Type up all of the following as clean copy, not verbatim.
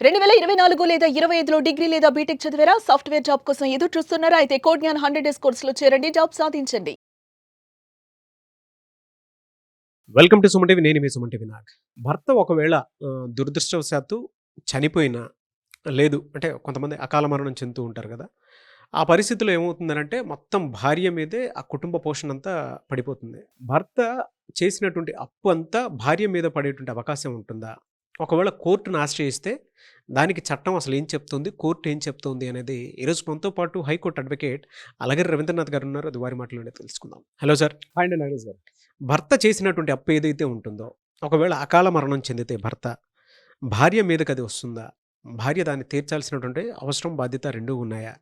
2024 లేదా 25లో డిగ్రీ లేదా బీటెక్ చదివారా? సాఫ్ట్‌వేర్ జాబ్ కోసం ఎదురు చూస్తున్నారా? అయితే కోడ్ జ్ఞాన్ 100 డేస్ కోర్సులో చేరండి. జాబ్ సాధించండి. Welcome to Suman TV. నేను మీ సుమన్ టీవీ నాగ్. భర్త ఒకవేళ దురదృష్టవశాత్తు చనిపోయినా, లేదు అంటే కొంతమంది అకాల మరణం చెందుతూ ఉంటారు కదా! ఆ పరిస్థితిలో ఏమవుతుందనంటే మొత్తం భార్య మీదే ఆ కుటుంబ పోషణ అంతా పడిపోతుంది. భర్త చేసినటువంటి అప్పు అంతా భార్య మీద పడేటువంటి అవకాశం ఉంటుందా? ఒకవేళ కోర్టును ఆశ్రయిస్తే దానికి చట్టం అసలు ఏం చెప్తుంది? కోర్టు ఏం చెప్తుంది? అనేది ఈరోజు మనతో పాటు హైకోర్టు అడ్వకేట్ అలగిరి రవీంద్రనాథ్ గారు ఉన్నారు. అది వారి మాటలోనే తెలుసుకుందాం. Hello sir. హాయ్ అండి నాగరాజ్ గారు. భర్త చేసినటువంటి అప్పు ఏదైతే ఉంటుందో, ఒకవేళ అకాల మరణం చెందితే భార్య మీదకది వస్తుందా? భార్య దాన్ని తీర్చాల్సినటువంటి అవసరం, బాధ్యత రెండూ ఉన్నాయా?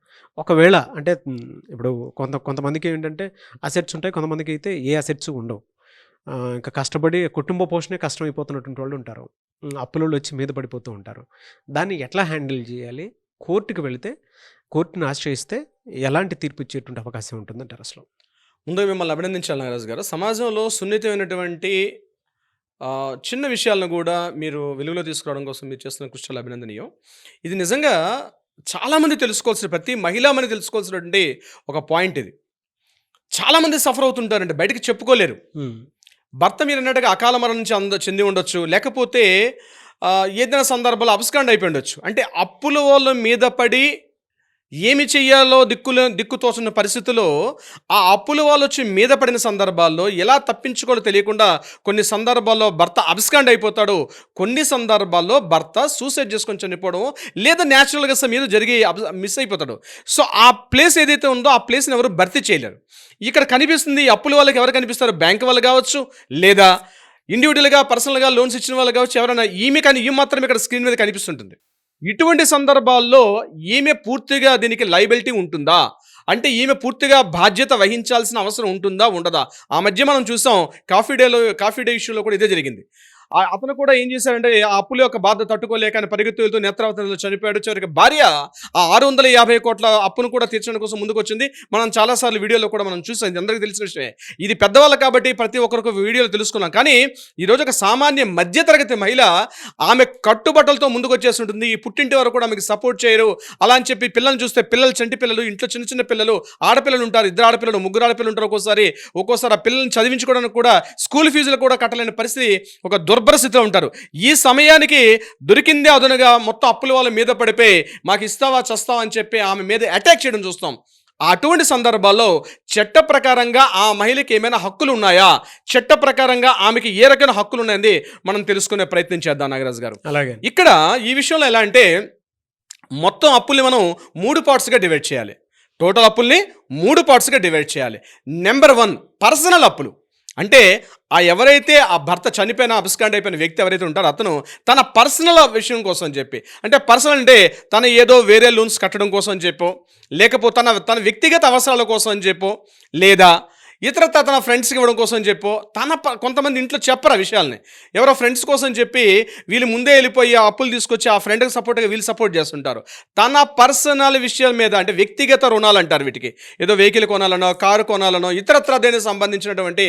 ఒకవేళ అంటే ఇప్పుడు కొంతమందికి ఏంటంటే అసెట్స్ ఉంటాయి. కొంతమందికి అయితే ఏ అసెట్స్ ఉండవు. ఇంకా కష్టపడి కుటుంబ పోషణే కష్టమైపోతున్నటువంటి వాళ్ళు ఉంటారు. అప్పులోళ్ళు వచ్చి మీద పడిపోతూ ఉంటారు. దాన్ని ఎట్లా హ్యాండిల్ చేయాలి? కోర్టుకి వెళితే, కోర్టుని ఆశ్రయిస్తే ఎలాంటి తీర్పు ఇచ్చేటువంటి అవకాశం ఉంటుందంటారు అసలు? ముందుగా మిమ్మల్ని అభినందించాలి నాగరాజ్ గారు. సమాజంలో సున్నితమైనటువంటి చిన్న విషయాలను కూడా మీరు వెలుగులో తీసుకురావడం కోసం మీరు చేస్తున్న కృషి చాలా అభినందనీయం. ఇది నిజంగా చాలామంది తెలుసుకోవాల్సిన, ప్రతి మహిళామని తెలుసుకోవాల్సినటువంటి ఒక పాయింట్ ఇది. చాలామంది సఫర్ అవుతుంటారండి, బయటకు చెప్పుకోలేరు. భర్త మీరు అన్నట్టుగా అకాల మరణం నుంచి చెంది ఉండొచ్చు, లేకపోతే ఏదైనా సందర్భాల్లో అపస్కాండ్ అయిపోయి ఉండొచ్చు. అంటే అప్పుల వాళ్ళ మీద పడి ఏమి చెయ్యాలో దిక్కు తోచున్న పరిస్థితిలో ఆ అప్పుల వాళ్ళు వచ్చి మీద పడిన సందర్భాల్లో ఎలా తప్పించుకోవాలో తెలియకుండా కొన్ని సందర్భాల్లో భర్త అబ్స్కాండ్ అయిపోతాడు. కొన్ని సందర్భాల్లో భర్త సూసైడ్ చేసుకొని చనిపోవడం, లేదా న్యాచురల్గా మీద జరిగి మిస్ అయిపోతాడు. సో ఆ ప్లేస్ ఏదైతే ఉందో ఆ ప్లేస్ని ఎవరు భర్తీ చేయలేరు. ఇక్కడ కనిపిస్తుంది అప్పుల వాళ్ళకి ఎవరు కనిపిస్తారు? బ్యాంక్ వాళ్ళు కావచ్చు, లేదా ఇండివిజువల్గా పర్సనల్గా లోన్స్ ఇచ్చిన వాళ్ళు కావచ్చు. ఎవరైనా ఈమె మాత్రం ఇక్కడ స్క్రీన్ మీద కనిపిస్తుంటుంది. ఇటువంటి సందర్భాల్లో ఈమె పూర్తిగా దీనికి లయబిలిటీ ఉంటుందా? అంటే ఈమె పూర్తిగా బాధ్యత వహించాల్సిన అవసరం ఉంటుందా, ఉండదా? ఆ మధ్య మనం చూసాం కాఫీ డే ఇష్యూలో కూడా ఇదే జరిగింది. అతను కూడా ఏం చేశాడంటే ఆ అప్పుల యొక్క బాధ తట్టుకోలేక ఆయన పరిగెత్తు వెళ్తూ నేత్రావతిలో చనిపోయాడు. చివరికి భార్య ఆ 650 కోట్ల అప్పును కూడా తీర్చడం కోసం ముందుకు వచ్చింది. మనం చాలాసార్లు వీడియోలో కూడా మనం చూసాం. ఇది అందరికీ తెలిసిన విషయమే. ఇది పెద్దవాళ్ళు కాబట్టి ప్రతి ఒక్కరికి వీడియోలు తెలుసుకున్నాం. కానీ ఈరోజు ఒక సామాన్య మధ్యతరగతి మహిళ ఆమె కట్టుబట్టలతో ముందుకు వచ్చేస్తుంటుంది. ఈ పుట్టింటి వారు కూడా ఆమెకి సపోర్ట్ చేయరు. అలా అని చెప్పి పిల్లల్ని చూస్తే చంటి పిల్లలు, ఇంట్లో చిన్న చిన్న పిల్లలు, ఆడపిల్లలు ఉంటారు, 2 ఆడపిల్లలు, 3 ఆడపిల్లలు ఉంటారు. ఒక్కోసారి ఆ పిల్లల్ని చదివించుకోవడానికి కూడా స్కూల్ ఫీజులు కూడా కట్టలేని పరిస్థితి, ఒక దుర్భర స్థితిలో ఉంటారు. ఈ సమయానికి దొరికిందే అదనుగా మొత్తం అప్పుల వాళ్ళ మీద పడిపోయి మాకు ఇస్తావా చస్తావా అని చెప్పి ఆమె మీద అటాక్ చేయడం చూస్తాం. అటువంటి సందర్భాల్లో చట్ట ప్రకారంగా ఆ మహిళకి ఏమైనా హక్కులు ఉన్నాయా, చట్ట ప్రకారంగా ఆమెకి ఏ రకమైన హక్కులు ఉన్నాయని మనం తెలుసుకునే ప్రయత్నం చేద్దాం నాగరాజ్ గారు. అలాగే ఇక్కడ ఈ విషయంలో ఎలా అంటే మొత్తం అప్పుల్ని మనం 3 పార్ట్స్గా డివైడ్ చేయాలి. టోటల్ అప్పుల్ని 3 పార్ట్స్గా డివైడ్ చేయాలి. నెంబర్ 1 పర్సనల్ అప్పులు. అంటే ఎవరైతే ఆ భర్త చనిపోయిన అబ్స్కాండ్ అయిపోయిన వ్యక్తి ఎవరైతే ఉంటారో అతను తన పర్సనల్ విషయం కోసం చెప్పి, అంటే పర్సనల్ అంటే తన ఏదో వేరే లోన్స్ కట్టడం కోసం అని చెప్పో, లేకపోతే తన వ్యక్తిగత అవసరాల కోసం అని చెప్పో, లేదా ఇతరత్ర తన ఫ్రెండ్స్కి ఇవ్వడం కోసం చెప్పో, కొంతమంది ఇంట్లో చెప్పరు ఆ విషయాల్ని. ఎవరో ఫ్రెండ్స్ కోసం చెప్పి వీళ్ళు ముందే వెళ్ళిపోయి ఆ అప్పులు తీసుకొచ్చి ఆ ఫ్రెండ్కి సపోర్ట్గా వీళ్ళు సపోర్ట్ చేస్తుంటారు. తన పర్సనల్ విషయాల మీద, అంటే వ్యక్తిగత రుణాలు అంటారు వీటికి. ఏదో వెహికల్ కొనాలనో, కారు కొనాలనో, ఇతరత్ర దేనికి సంబంధించినటువంటి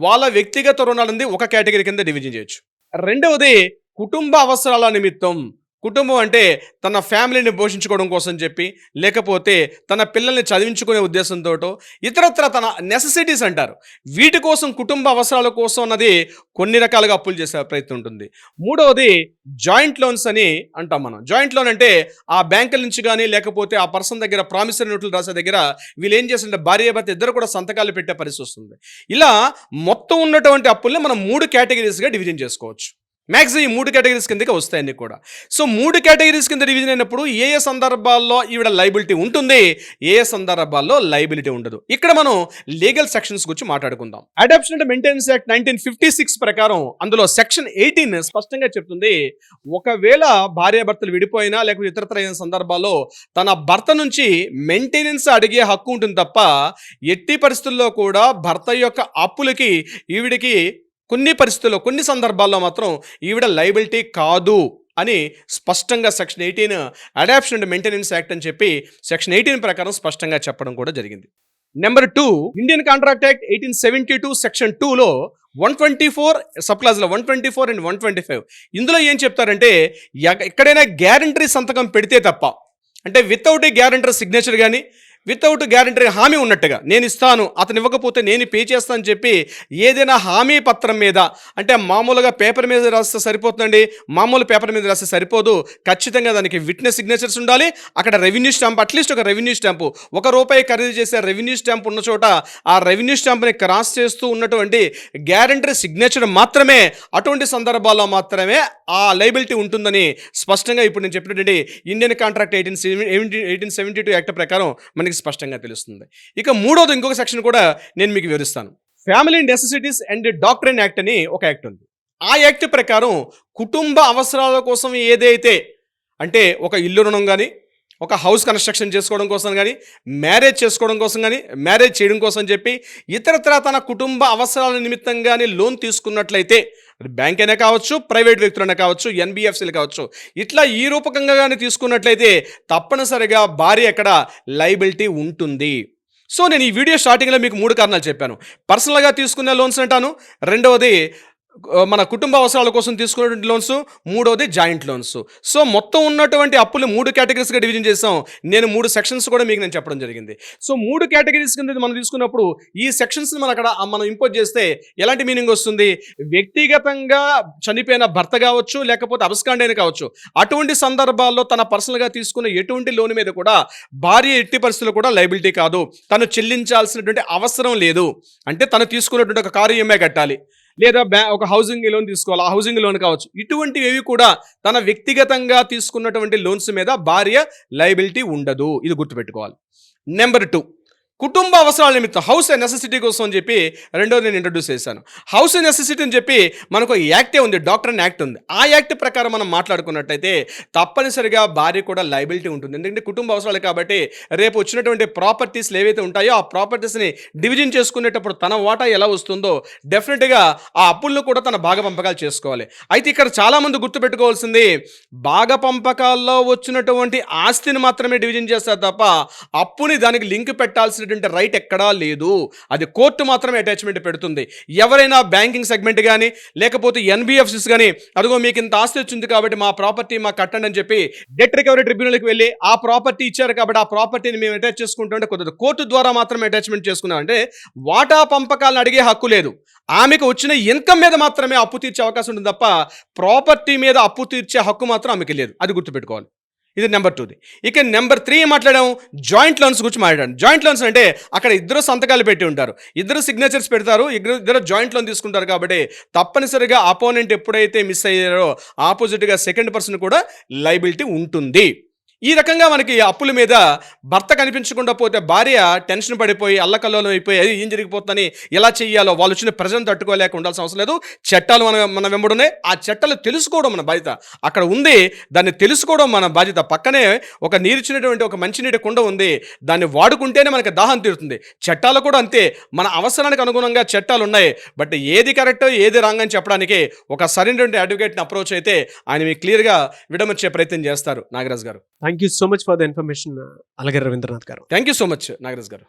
వాళ్ళ వ్యక్తిగత రుణాలని ఒక కేటగిరీ కింద డివిజన్ చేయొచ్చు. రెండవది కుటుంబ అవసరాల నిమిత్తం. కుటుంబం అంటే తన ఫ్యామిలీని పోషించుకోవడం కోసం చెప్పి, లేకపోతే తన పిల్లల్ని చదివించుకునే ఉద్దేశంతో, ఇతరత్ర తన నెసెసిటీస్ అంటారు, వీటి కోసం, కుటుంబ అవసరాల కోసం అన్నది కొన్ని రకాలుగా అప్పులు చేసే ప్రయత్నం ఉంటుంది. మూడవది జాయింట్ లోన్స్ అని అంటాం మనం. జాయింట్ లోన్ అంటే ఆ బ్యాంకుల నుంచి కానీ, లేకపోతే ఆ పర్సన్ దగ్గర ప్రామిసరీ నోట్లు రాసే దగ్గర వీళ్ళు ఏం చేస్తుంటే భార్యాభర్త ఇద్దరు కూడా సంతకాలు పెట్టే పరిస్థితి వస్తుంది. ఇలా మొత్తం ఉన్నటువంటి అప్పుల్ని మనం 3 కేటగిరీస్గా డివిజన్ చేసుకోవచ్చు. మ్యాక్సిమం ఈ 3 కేటగిరీస్ కిందకి వస్తాయన్నీ కూడా. సో 3 కేటగిరీస్ కింద డివిజన్ అయినప్పుడు ఏ సందర్భాల్లో ఈవిడ లైబిలిటీ ఉంటుంది, ఏ సందర్భాల్లో లైబిలిటీ ఉండదు. ఇక్కడ మనం లీగల్ సెక్షన్స్ గురించి మాట్లాడుకుందాం. అడాప్షన్ అండ్ మెయింటెనెన్స్ యాక్ట్ 1956 ప్రకారం అందులో సెక్షన్ 18 స్పష్టంగా చెప్తుంది, ఒకవేళ భార్యాభర్తలు విడిపోయినా లేకపోతే ఇతరత్ర అయిన సందర్భాల్లో తన భర్త నుంచి మెయింటెనెన్స్ అడిగే హక్కు ఉంటుంది తప్ప ఎట్టి పరిస్థితుల్లో కూడా భర్త యొక్క అప్పులకి ఈవిడికి కొన్ని పరిస్థితుల్లో, కొన్ని సందర్భాల్లో మాత్రం ఈవిడ లయబిలిటీ కాదు అని స్పష్టంగా section 18 adoption and maintenance act అని చెప్పి సెక్షన్ 18 ప్రకారం స్పష్టంగా చెప్పడం కూడా జరిగింది. Number 2 Indian contract act 1872 section 2లో 124 సబ్ క్లాజ్లో 124 అండ్ 125 ఇందులో ఏం చెప్తారంటే ఎక్కడైనా గ్యారంటరీ సంతకం పెడితే తప్ప, అంటే వితౌట్ ఏ గ్యారంటర్ సిగ్నేచర్ కానీ వితౌట్ గ్యారంటీ హామీ ఉన్నట్టుగా, నేను ఇస్తాను అతను ఇవ్వకపోతే నేను పే చేస్తాను అని చెప్పి ఏదైనా హామీ పత్రం మీద, అంటే మామూలుగా పేపర్ మీద రాస్తే సరిపోతుందండి, మామూలు పేపర్ మీద రాస్తే సరిపోదు, ఖచ్చితంగా దానికి విట్నెస్ సిగ్నేచర్స్ ఉండాలి. అక్కడ రెవెన్యూ స్టాంప్, అట్లీస్ట్ ఒక రెవెన్యూ స్టాంపు, ₹1 ఖరీదు చేసే రెవెన్యూ స్టాంప్ ఉన్న చోట ఆ రెవెన్యూ స్టాంప్ని క్రాస్ చేస్తూ ఉన్నటువంటి గ్యారంటీ సిగ్నేచర్ మాత్రమే, అటువంటి సందర్భాల్లో మాత్రమే ఆ లైబిలిటీ ఉంటుందని స్పష్టంగా ఇప్పుడు నేను చెప్పినటువంటి ఇండియన్ కాంట్రాక్ట్ 1872 యాక్ట్ ప్రకారం మనకి స్పష్టంగా తెలుస్తుంది. ఇక మూడోది ఇంకొక సెక్షన్ కూడా నేను మీకు వివరిస్తాను. Family necessities and doctrine act అని ఒక యాక్ట్ ఉంది. ఆ యాక్ట్ ప్రకారం కుటుంబ అవసరాల కోసం ఏదైతే, అంటే ఒక ఇల్లు రుణం కానీ, ఒక హౌస్ కన్స్ట్రక్షన్ చేసుకోవడం కోసం కానీ, మ్యారేజ్ చేసుకోవడం కోసం కానీ, మ్యారేజ్ చేయడం కోసం చెప్పి ఇతరత్రా తన కుటుంబ అవసరాల నిమిత్తం కానీ లోన్ తీసుకున్నట్లయితే, బ్యాంక్ అయినా కావచ్చు, ప్రైవేట్ వ్యక్తులైనా కావచ్చు, ఎన్బిఎఫ్సీలు కావచ్చు, ఇట్లా ఈ రూపకంగా కానీ తీసుకున్నట్లయితే తప్పనిసరిగా భార్య అక్కడ లైబిలిటీ ఉంటుంది. సో నేను ఈ వీడియో స్టార్టింగ్లో మీకు 3 కారణాలు చెప్పాను. పర్సనల్గా తీసుకునే లోన్స్ అంటాను, రెండవది మన కుటుంబ అవసరాల కోసం తీసుకున్నటువంటి లోన్స్, మూడవది జాయింట్ లోన్స్. సో మొత్తం ఉన్నటువంటి అప్పులు 3 కేటగిరీస్గా డివిజన్ చేసాం. నేను 3 సెక్షన్స్ కూడా మీకు నేను చెప్పడం జరిగింది. సో 3 కేటగిరీస్ కింద మనం తీసుకున్నప్పుడు ఈ సెక్షన్స్ని మనం ఇంపోజ్ చేస్తే ఎలాంటి మీనింగ్ వస్తుంది? వ్యక్తిగతంగా చనిపోయిన భర్త కావచ్చు, లేకపోతే అబస్కాండ్ అయిన కావచ్చు, అటువంటి సందర్భాల్లో తన పర్సనల్గా తీసుకున్న ఎటువంటి లోన్ మీద కూడా భార్య ఎట్టి పరిస్థితుల్లో కూడా లైబిలిటీ కాదు. తను చెల్లించాల్సినటువంటి అవసరం లేదు. అంటే తను తీసుకున్నటువంటి ఒక కారు ఈఎంఐ కట్టాలి, లేదా ఒక హౌసింగ్ లోన్ తీసుకోవాలి, ఆ హౌసింగ్ లోన్ కావచ్చు, ఇటువంటివి ఏవి కూడా తన వ్యక్తిగతంగా తీసుకున్నటువంటి లోన్స్ మీద భార్య లయబిలిటీ ఉండదు. ఇది గుర్తుపెట్టుకోవాలి. నెంబర్ 2, కుటుంబ అవసరాల నిమిత్తం హౌస్ నెసెసిటీ కోసం అని చెప్పి రెండోది నేను ఇంట్రడ్యూస్ చేశాను. హౌస్ నెసెసిటీ అని చెప్పి మనకు యాక్టే ఉంది, డాక్ట్రైన్ యాక్ట్ ఉంది. ఆ యాక్ట్ ప్రకారం మనం మాట్లాడుకున్నట్టయితే తప్పనిసరిగా భార్య కూడా లయబిలిటీ ఉంటుంది. ఎందుకంటే కుటుంబ అవసరాలు కాబట్టి రేపు వచ్చినటువంటి ప్రాపర్టీస్లు ఏవైతే ఉంటాయో ఆ ప్రాపర్టీస్ని డివిజన్ చేసుకునేటప్పుడు తన వాటా ఎలా వస్తుందో డెఫినెట్గా ఆ అప్పులను కూడా తన భాగ పంపకాలు చేసుకోవాలి. అయితే ఇక్కడ చాలామంది గుర్తుపెట్టుకోవాల్సింది, భాగ పంపకాల్లో వచ్చినటువంటి ఆస్తిని మాత్రమే డివిజన్ చేస్తారు తప్ప అప్పుని దానికి లింక్ పెట్టాల్సిన రైట్ ఎక్కడా లేదు. అది కోర్టు మాత్రమే అటాచ్మెంట్ పెడుతుంది. ఎవరైనా బ్యాంకింగ్ సెగ్మెంట్ కానీ, లేకపోతే ఎన్బిఎఫ్సిస్ కానీ, అదిగో మీకు ఇంత ఆస్తి వచ్చింది కాబట్టి మా ప్రాపర్టీ మాకు కట్టండి అని చెప్పి డెట్ రికవరీ ట్రిబ్యునల్కి వెళ్ళి ఆ ప్రాపర్టీ ఇచ్చారు కాబట్టి ఆ ప్రాపర్టీని మేము అటాచ్ చేసుకుంటుంటే కుదరదు. కోర్టు ద్వారా మాత్రమే అటాచ్మెంట్ చేసుకున్నాం. అంటే వాటా పంపకాలను అడిగే హక్కు లేదు. ఆమెకు వచ్చిన ఇన్కమ్ మీద మాత్రమే అప్పు తీర్చే అవకాశం ఉంటుంది తప్ప ప్రాపర్టీ మీద అప్పు తీర్చే హక్కు మాత్రం ఆమెకి లేదు. అది గుర్తుపెట్టుకోవాలి. ఇది నెంబర్ 2ది. ఇక నెంబర్ 3 మాట్లాడాం, జాయింట్ లోన్స్ గురించి మాట్లాడాను. జాయింట్ లోన్స్ అంటే అక్కడ ఇద్దరు సంతకాలు పెట్టి ఉంటారు, ఇద్దరు సిగ్నేచర్స్ పెడతారు, ఇద్దరు జాయింట్ లోన్ తీసుకుంటారు కాబట్టి తప్పనిసరిగా అపోనెంట్ ఎప్పుడైతే మిస్ అయ్యారో ఆపోజిట్గా సెకండ్ పర్సన్ కూడా లయబిలిటీ ఉంటుంది. ఈ రకంగా మనకి అప్పుల మీద భర్త కనిపించకుండా పోతే భార్య టెన్షన్ పడిపోయి అల్లకల్లోలం అయిపోయి ఏం జరిగిపోతుందని ఎలా చెయ్యాలో వాళ్ళు వచ్చిన ప్రజలను తట్టుకోలేక ఉండాల్సిన అవసరం లేదు. చట్టాలు మన వెంబడున్నాయి. ఆ చట్టాలు తెలుసుకోవడం మన బాధ్యత. అక్కడ ఉంది, దాన్ని తెలుసుకోవడం మన బాధ్యత. పక్కనే ఒక నీరిచ్చినటువంటి ఒక మంచినీటి కుండ ఉంది, దాన్ని వాడుకుంటేనే మనకి దాహం తీరుతుంది. చట్టాలు కూడా అంతే, మన అవసరానికి అనుగుణంగా చట్టాలు ఉన్నాయి. బట్ ఏది కరెక్ట్ ఏది రాంగ్ అని చెప్పడానికి ఒక సరైనటువంటి అడ్వకేట్ని అప్రోచ్ అయితే ఆయన మీకు క్లియర్గా విడమర్చే ప్రయత్నం చేస్తారు. నాగరాజ్ గారు, thank you so much for the information. అలాగే రవీంద్రనాథ్ గారు, thank you so much Nagaraj గారు.